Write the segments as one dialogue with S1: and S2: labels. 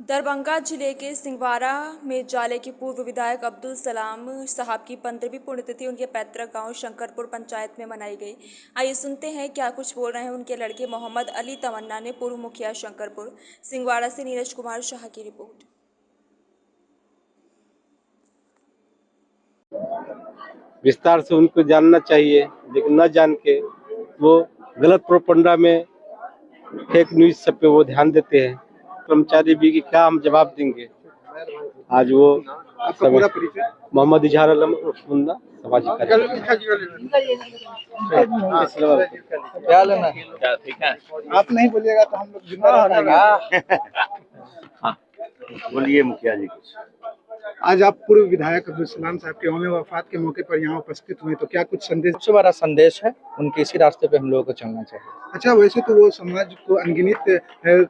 S1: दरभंगा जिले के सिंहवाड़ा में जाले के पूर्व विधायक अब्दुल सलाम साहब की 15वीं पुण्यतिथि उनके पैतृक गांव शंकरपुर पंचायत में मनाई गई। आइए सुनते हैं क्या कुछ बोल रहे हैं उनके लड़के मोहम्मद अली तमन्ना ने। पूर्व मुखिया शंकरपुर सिंहवाड़ा से नीरज कुमार शाह की रिपोर्ट।
S2: विस्तार से उनको जानना चाहिए, लेकिन न जान के वो गलत प्रोपगंडा में, फेक न्यूज सब पे वो ध्यान देते हैं। कर्मचारी भी की क्या हम जवाब देंगे। आज वो
S3: आपका पूरा परिचय?
S2: मोहम्मद इजहार आलम उर्फ मुन्ना, सामाजिक
S3: क्या लेना है?
S4: क्या ठीक है?
S3: आप नहीं बोलिएगा तो हम लोग जिम्मेदार रहेंगे।
S4: बोलिए मुखिया जी कुछ।
S3: आज आप पूर्व विधायक अब्दुल सलाम साहब के यौम वफात के मौके पर यहाँ उपस्थित हुए, तो क्या कुछ संदेश?
S5: सबसे बड़ा संदेश है उनके इसी रास्ते पे हम लोगों को चलना चाहिए।
S3: अच्छा, वैसे तो वो समाज को अनगिनत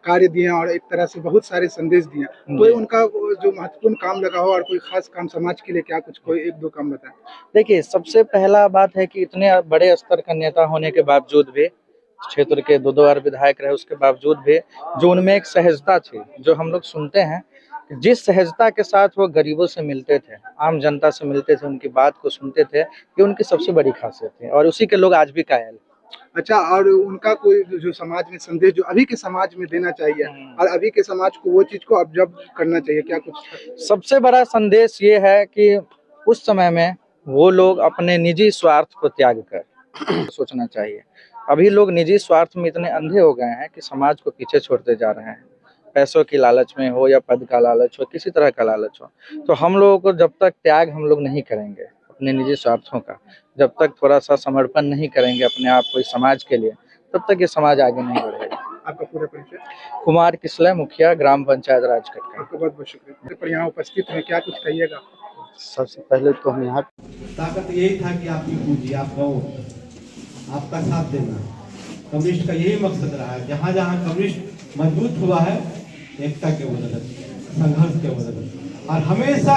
S3: कार्य दिए और एक तरह से बहुत सारे संदेश दिए, कोई उनका वो जो महत्वपूर्ण काम लगा हो और कोई खास काम समाज के लिए, क्या कुछ कोई एक दो काम बताएं?
S5: देखिए, सबसे पहला बात है कि इतने बड़े स्तर का नेता होने के बावजूद भी, क्षेत्र के दो बार विधायक रहे उसके बावजूद भी, जो उनमें एक सहजता थी, जो हम लोग सुनते हैं जिस सहजता के साथ वो गरीबों से मिलते थे, आम जनता से मिलते थे, उनकी बात को सुनते थे, ये उनकी सबसे बड़ी खासियत थी और उसी के लोग आज भी कायल।
S3: अच्छा, और उनका कोई जो समाज में संदेश जो अभी के समाज में देना चाहिए और अभी के समाज को वो चीज को ऑब्जर्व करना चाहिए, क्या कुछ?
S5: सबसे बड़ा संदेश ये है कि उस समय में वो लोग अपने निजी स्वार्थ को त्याग कर सोचना चाहिए। अभी लोग निजी स्वार्थ में इतने अंधे हो गए हैं कि समाज को पीछे छोड़ते जा रहे हैं, पैसों की लालच में हो या पद का लालच हो, किसी तरह का लालच हो। तो हम लोगों को जब तक त्याग हम लोग नहीं करेंगे अपने निजी स्वार्थों का, जब तक थोड़ा सा समर्पण नहीं करेंगे अपने आप को समाज के लिए, तब तक ये समाज आगे नहीं बढ़ेगा।
S3: आपका पूरा परिचय?
S5: कुमार किसले, मुखिया, ग्राम पंचायत राजकट।
S3: आपका बहुत बहुत शुक्रिया पर यहाँ उपस्थित है, क्या कुछ कहिएगा?
S2: सबसे पहले तो हम यहाँ
S6: ताकत यही था कि आपकी पूंजी, आप गाँव, आपका साथ देना, कम्युनिस्ट का यही मकसद रहा है। जहाँ जहाँ कम्युनिस्ट मजबूत हुआ है, एकता के बदौलत, संघर्ष के बदौलत, और हमेशा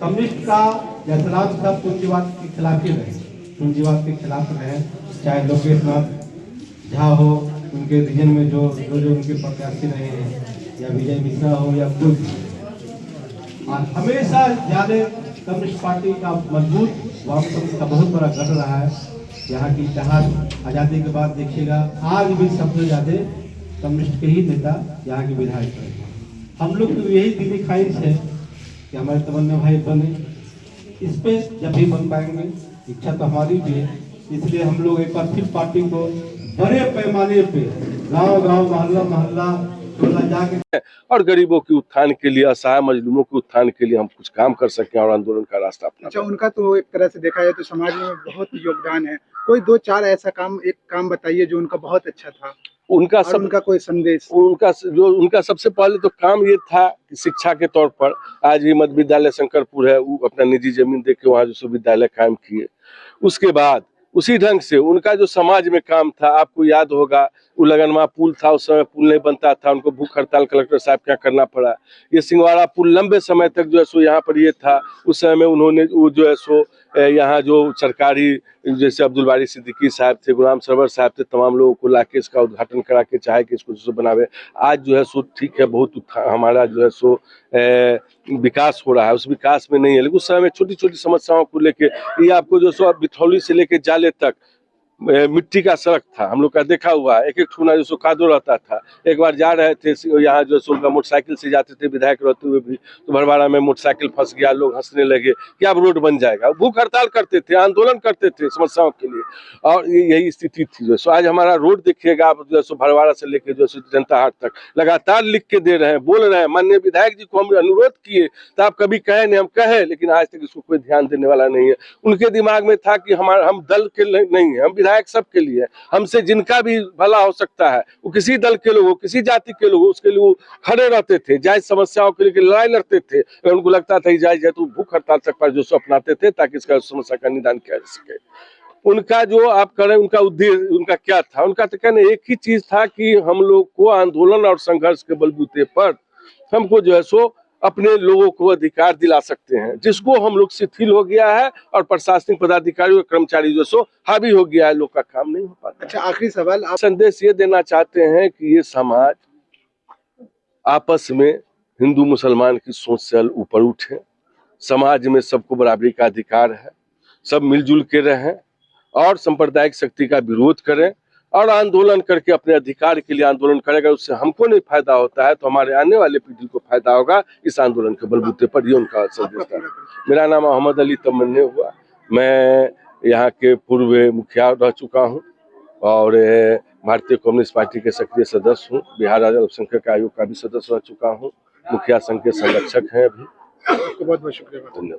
S6: कम्युनिस्ट का या सलाम साहब पूंजीवाद के खिलाफ ही रहे, पूंजीवाद के खिलाफ रहे। चाहे लोकेश नाथ झा हो, उनके रीजन में जो उनके प्रत्याशी रहे हैं, या विजय मिश्रा हो या कोई, और हमेशा ज्यादा कम्युनिस्ट पार्टी का मजबूत वामपंथ का बहुत बड़ा गढ़ रहा है। यहाँ की इतिहास आज़ादी के बाद देखिएगा, आज भी सबसे ज्यादा कम्युनिस्ट के ही नेता यहाँ के विधायक हैं। हम लोग को यही दिली ख्वाहिश है कि हमारे तमन्ना भाई बने, इस पे जब भी बन पाएंगे, इच्छा तो हमारी भी है। इसलिए हम लोग एक बार फिर पार्टी को बड़े पैमाने पे गांव गांव, मोहल्ला मोहल्ला जाके
S2: और गरीबों के उत्थान के लिए, असहाय मजलूमों के उत्थान के लिए हम कुछ काम कर सकें और आंदोलन का रास्ता अपना।
S3: अच्छा, उनका तो एक तरह से देखा जाए तो समाज में बहुत योगदान है, कोई दो चार ऐसा काम, एक काम बताइए जो उनका बहुत अच्छा था, उनका कोई संदेश?
S2: उनका सबसे पहले तो काम ये था कि शिक्षा के तौर पर आज भी मध्य विद्यालय शंकरपुर है, वो अपना निजी जमीन दे के वहाँ विश्वविद्यालय कायम किए। उसके बाद उसी ढंग से उनका जो समाज में काम था, आपको याद होगा वो लगनवा पुल था, उस समय पुल नहीं बनता था, उनको भूख हड़ताल कलेक्टर साहब क्या करना पड़ा। ये सिंहवाड़ा पुल लंबे समय तक जो है सो यहाँ पर ये था, उस समय में उन्होंने वो जो है सो यहाँ जो सरकारी, जैसे अब्दुल बारी सिद्दीकी साहब थे, गुलाम सरवर साहब थे, तमाम लोगों को लाके इसका उद्घाटन करा के चाहे कि इसको जो बनावे। आज जो है सो ठीक है, बहुत हमारा जो है सो विकास हो रहा है, उस विकास में नहीं है, लेकिन उस समय में छोटी छोटी समस्याओं को लेके ये आपको जो सो बिथौली से लेके जाले तक मिट्टी का सड़क था, हम लोग का देखा हुआ है। एक एक ठूना जो सो कादो रहता था। एक बार जा रहे थे यहाँ जो सो मोटरसाइकिल से जाते थे विधायक रहते हुए भी, तो भरवाड़ा में मोटरसाइकिल फंस गया, लोग हंसने लगे कि अब रोड बन जाएगा। भूख हड़ताल करते थे, आंदोलन करते थे समस्याओं के लिए, और यही स्थिति थी। जो सो आज हमारा रोड देखिएगा आप, जो सो भरवाड़ा से लेके जो सो जनता हाट तक लगातार लिख के दे रहे हैं, बोल रहे हैं। माननीय विधायक जी को हम अनुरोध किए तो आप कभी कहे नहीं, हम कहे, लेकिन आज तक इसको कोई ध्यान देने वाला नहीं है। उनके दिमाग में था कि हम दल के नहीं है, हम विधायक सबके लिए, हमसे जिनका भी भला हो सकता है, वो किसी दल के लोग हो, किसी जाति के लोग हो, उसके लिए वो खड़े रहते थे, जायज समस्याओं के लिए लड़ाई लड़ते थे। उनको लगता था जायज है तो भूख हड़ताल तक पर जो सो अपनाते थे ताकि इसका समस्या का निदान किया जा सके। उनका जो आप करें, उनका उद्देश्य उनका क्या था? उनका तो कहने एक ही चीज था कि हम लोग को आंदोलन और संघर्ष के बलबूते पर हमको जो है सो अपने लोगों को अधिकार दिला सकते हैं, जिसको हम लोग शिथिल हो गया है और प्रशासनिक पदाधिकारी और कर्मचारी जो सो हावी हो गया है, लोग का काम नहीं हो पाता।
S3: अच्छा, आखिरी सवाल, आप
S2: संदेश ये देना चाहते हैं कि ये समाज आपस में हिंदू मुसलमान की सोच से ऊपर उठें, समाज में सबको बराबरी का अधिकार है, सब मिलजुल के रहें और सांप्रदायिक शक्ति का विरोध करें और आंदोलन करके अपने अधिकार के लिए आंदोलन करेगा। उससे हमको नहीं फायदा होता है तो हमारे आने वाले पीढ़ी को फायदा होगा। इस आंदोलन के बलबूते पर ये उनका संदेश था। मेरा नाम मोहम्मद अली तमन्ने हुआ। मैं यहाँ के पूर्व मुखिया रह चुका हूँ और भारतीय कम्युनिस्ट पार्टी के सक्रिय सदस्य हूँ। बिहार राज्य अल्पसंख्यक आयोग का भी सदस्य रह चुका हूँ। मुखिया संघ के संरक्षक हैं अभी।
S3: आपको बहुत बहुत शुक्रिया।
S2: धन्यवाद।